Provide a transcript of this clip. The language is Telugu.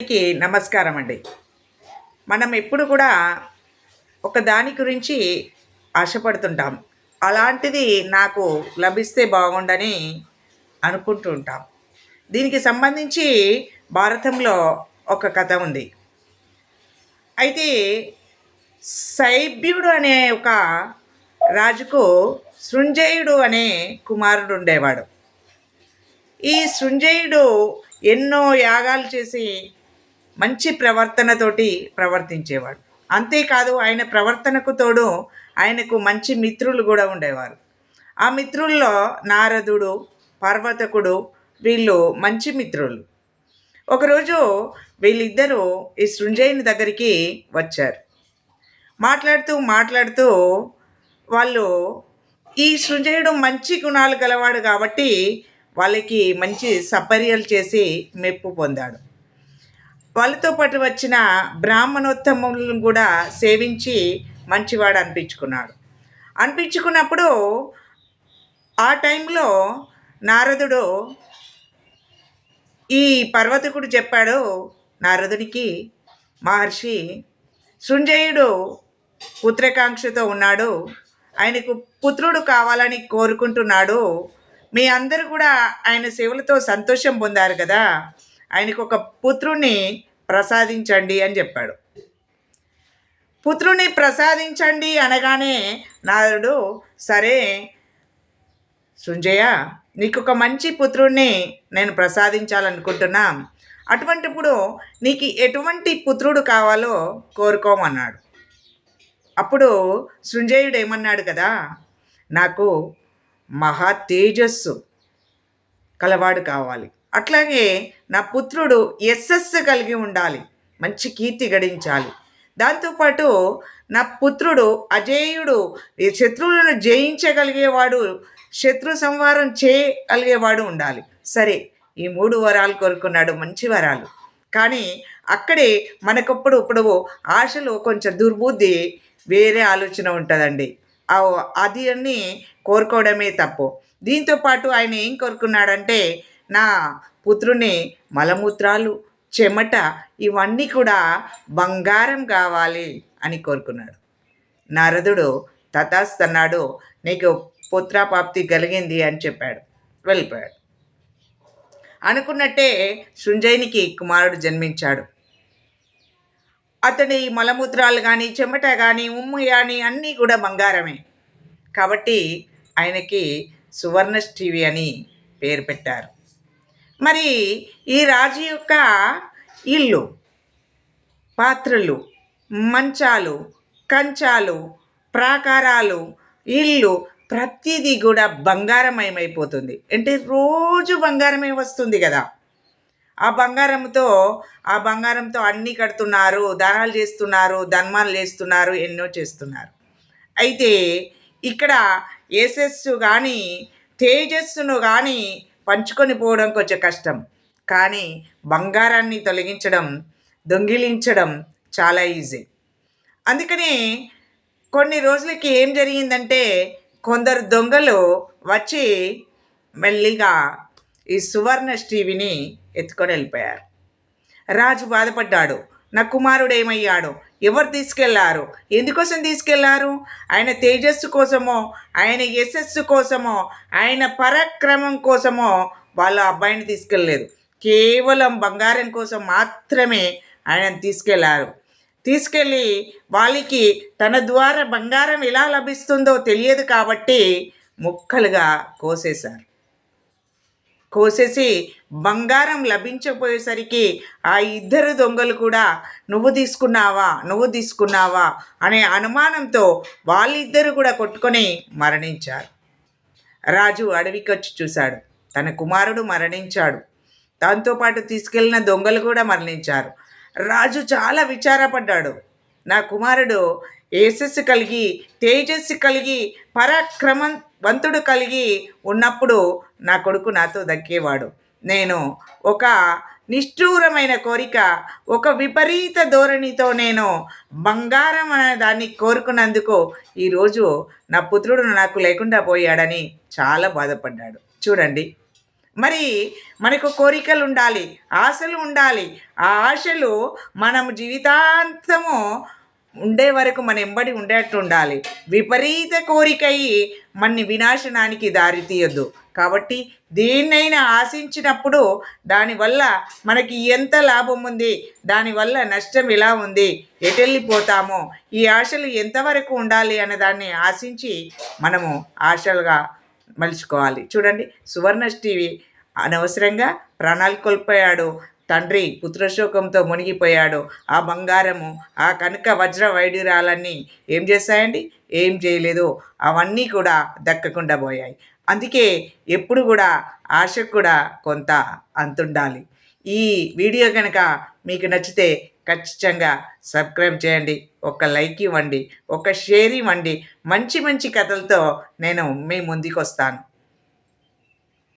నమస్కారం అండి. మనం ఎప్పుడు కూడా ఒక దాని గురించి ఆశపడుతుంటాం. అలాంటిది నాకు లభిస్తే బాగుండని అనుకుంటూ ఉంటాం. దీనికి సంబంధించి భారతంలో ఒక కథ ఉంది. అయితే శైబ్యుడు అనే ఒక రాజుకు సృంజయుడు అనే కుమారుడు ఉండేవాడు. ఈ సృంజయుడు ఎన్నో యాగాలు చేసి మంచి ప్రవర్తనతోటి ప్రవర్తించేవాడు. అంతేకాదు ఆయన ప్రవర్తనకు తోడు ఆయనకు మంచి మిత్రులు కూడా ఉండేవారు. ఆ మిత్రుల్లో నారదుడు, పర్వతకుడు వీళ్ళు మంచి మిత్రులు. ఒకరోజు వీళ్ళిద్దరూ ఈ సృంజయుని దగ్గరికి వచ్చారు. మాట్లాడుతూ మాట్లాడుతూ వాళ్ళు ఈ సృంజయుడు మంచి గుణాలు గలవాడు కాబట్టి వాళ్ళకి మంచి సపర్యలు చేసి మెప్పు పొందాడు. వాళ్ళతో పాటు వచ్చిన బ్రాహ్మణోత్తములను కూడా సేవించి మంచివాడు అనిపించుకున్నప్పుడు ఆ టైంలో నారదుడు ఈ పర్వతకుడు చెప్పాడు నారదునికి, మహర్షి సృంజయుడు పుత్రకాంక్షతో ఉన్నాడు, ఆయనకు పుత్రుడు కావాలని కోరుకుంటున్నాడు. మీ అందరూ కూడా ఆయన సేవలతో సంతోషం పొందారు కదా, ఆయనకు ఒక పుత్రుణ్ణి ప్రసాదించండి అని చెప్పాడు. పుత్రుని ప్రసాదించండి అనగానే నారదుడు, సరే సృంజయ, నీకు ఒక మంచి పుత్రుణ్ణి నేను ప్రసాదించాలనుకుంటున్నా, అటువంటిప్పుడు నీకు ఎటువంటి పుత్రుడు కావాలో కోరుకోమన్నాడు. అప్పుడు సృంజయుడు ఏమన్నాడు కదా, నాకు మహా తేజస్సు కలవాడు కావాలి, అట్లాగే నా పుత్రుడు యశస్సు కలిగి ఉండాలి, మంచి కీర్తి గడించాలి, దాంతోపాటు నా పుత్రుడు అజేయుడు, శత్రువులను జయించగలిగేవాడు, శత్రు సంహారం చేయగలిగేవాడు ఉండాలి. సరే, ఈ 3 వరాలు కోరుకున్నాడు, మంచి వరాలు. కానీ అక్కడే ఇప్పుడు ఆశలో కొంచెం దుర్బుద్ధి, వేరే ఆలోచన ఉంటుందండి. అది అన్నీ కోరుకోవడమే తప్పు. దీంతోపాటు ఆయన ఏం కోరుకున్నాడంటే, నా పుత్రుని మలమూత్రాలు, చెమట ఇవన్నీ కూడా బంగారం కావాలి అని కోరుకున్నాడు. నారదుడు తథాస్తన్నాడు, నీకు పుత్రప్రాప్తి కలిగింది అని చెప్పాడు, వెళ్ళిపోయాడు. అనుకున్నట్టే సృంజయునికి కుమారుడు జన్మించాడు. అతని మలమూత్రాలు కానీ, చెమట కానీ, ఉమ్ము కానీ అన్నీ కూడా బంగారమే. కాబట్టి ఆయనకి సువర్ణష్ఠివి అని పేరు పెట్టారు. మరి ఈ రాజు యొక్క ఇల్లు, పాత్రలు, మంచాలు, కంచాలు, ప్రాకారాలు, ఇల్లు ప్రతిదీ కూడా బంగారమయమైపోతుంది. అంటే రోజు బంగారమే వస్తుంది కదా. ఆ బంగారంతో అన్నీ కడుతున్నారు, దానాలు చేస్తున్నారు, ధర్మాలు చేస్తున్నారు, ఎన్నో చేస్తున్నారు. అయితే ఇక్కడ యశస్సు కానీ తేజస్సును కానీ పంచుకొని పోవడం కొంచెం కష్టం. కానీ బంగారాన్ని తొలగించడం, దొంగిలించడం చాలా ఈజీ. అందుకని కొన్ని రోజులకి ఏం జరిగిందంటే, కొందరు దొంగలు వచ్చి మెల్లిగా ఈ సువర్ణష్ఠివిని ఎత్తుకొని వెళ్ళిపోయారు. రాజు బాధపడ్డాడు, నా కుమారుడు ఏమయ్యాడు, ఎవరు తీసుకెళ్లారు, ఎందుకోసం తీసుకెళ్లారు? ఆయన తేజస్సు కోసమో, ఆయన యశస్సు కోసమో, ఆయన పరాక్రమం కోసమో వాళ్ళ అబ్బాయిని తీసుకెళ్ళలేదు. కేవలం బంగారం కోసం మాత్రమే ఆయనను తీసుకెళ్ళి వాళ్ళకి తన ద్వారా బంగారం ఎలా లభిస్తుందో తెలియదు కాబట్టి ముక్కలుగా కోసేసి బంగారం లభించకపోయేసరికి ఆ ఇద్దరు దొంగలు కూడా నువ్వు తీసుకున్నావా అనే అనుమానంతో వాళ్ళిద్దరూ కూడా కొట్టుకొని మరణించారు. రాజు అడవికి వచ్చి చూశాడు, తన కుమారుడు మరణించాడు, దాంతోపాటు తీసుకెళ్ళిన దొంగలు కూడా మరణించారు. రాజు చాలా విచారపడ్డాడు, నా కుమారుడు యశస్సు కలిగి, తేజస్సు కలిగి, పరాక్రమవంతుడు కలిగి ఉన్నప్పుడు నా కొడుకు నాతో దక్కేవాడు. నేను ఒక నిష్ఠూరమైన కోరిక, ఒక విపరీత ధోరణితో నేను బంగారం అనే దాన్ని కోరుకున్నందుకు ఈరోజు నా పుత్రుడు నాకు లేకుండా పోయాడని చాలా బాధపడ్డాడు. చూడండి, మరి మనకు కోరికలు ఉండాలి, ఆశలు ఉండాలి. ఆ ఆశలు మనం జీవితాంతము ఉండే వరకు మన ఎంబడి ఉండేట్టు ఉండాలి. విపరీత కోరికయి మన్ని వినాశనానికి దారి తీయొద్దు. కాబట్టి దేన్నైనా ఆశించినప్పుడు దానివల్ల మనకి ఎంత లాభం ఉంది, దానివల్ల నష్టం ఎలా ఉంది, ఎటెళ్ళిపోతామో, ఈ ఆశలు ఎంతవరకు ఉండాలి అనే దాన్ని ఆశించి మనము ఆశలుగా మలుచుకోవాలి. చూడండి, సువర్ణష్ టీవీ అనవసరంగా ప్రాణాలు కోల్పోయాడు. తండ్రి పుత్రశోకంతో మునిగిపోయాడు. ఆ బంగారము, ఆ కనక వజ్ర వైడ్యూరాలన్నీ ఏం చేశాయండి? ఏం చేయలేదు. అవన్నీ కూడా దక్కకుండా పోయాయి. అందుకే ఎప్పుడు కూడా ఆశకు కూడా కొంత అంతుండాలి. ఈ వీడియో కనుక మీకు నచ్చితే ఖచ్చితంగా సబ్స్క్రైబ్ చేయండి, ఒక లైక్ ఇవ్వండి, ఒక షేర్ ఇవ్వండి. మంచి మంచి కథలతో నేను మీ ముందుకు వస్తాను.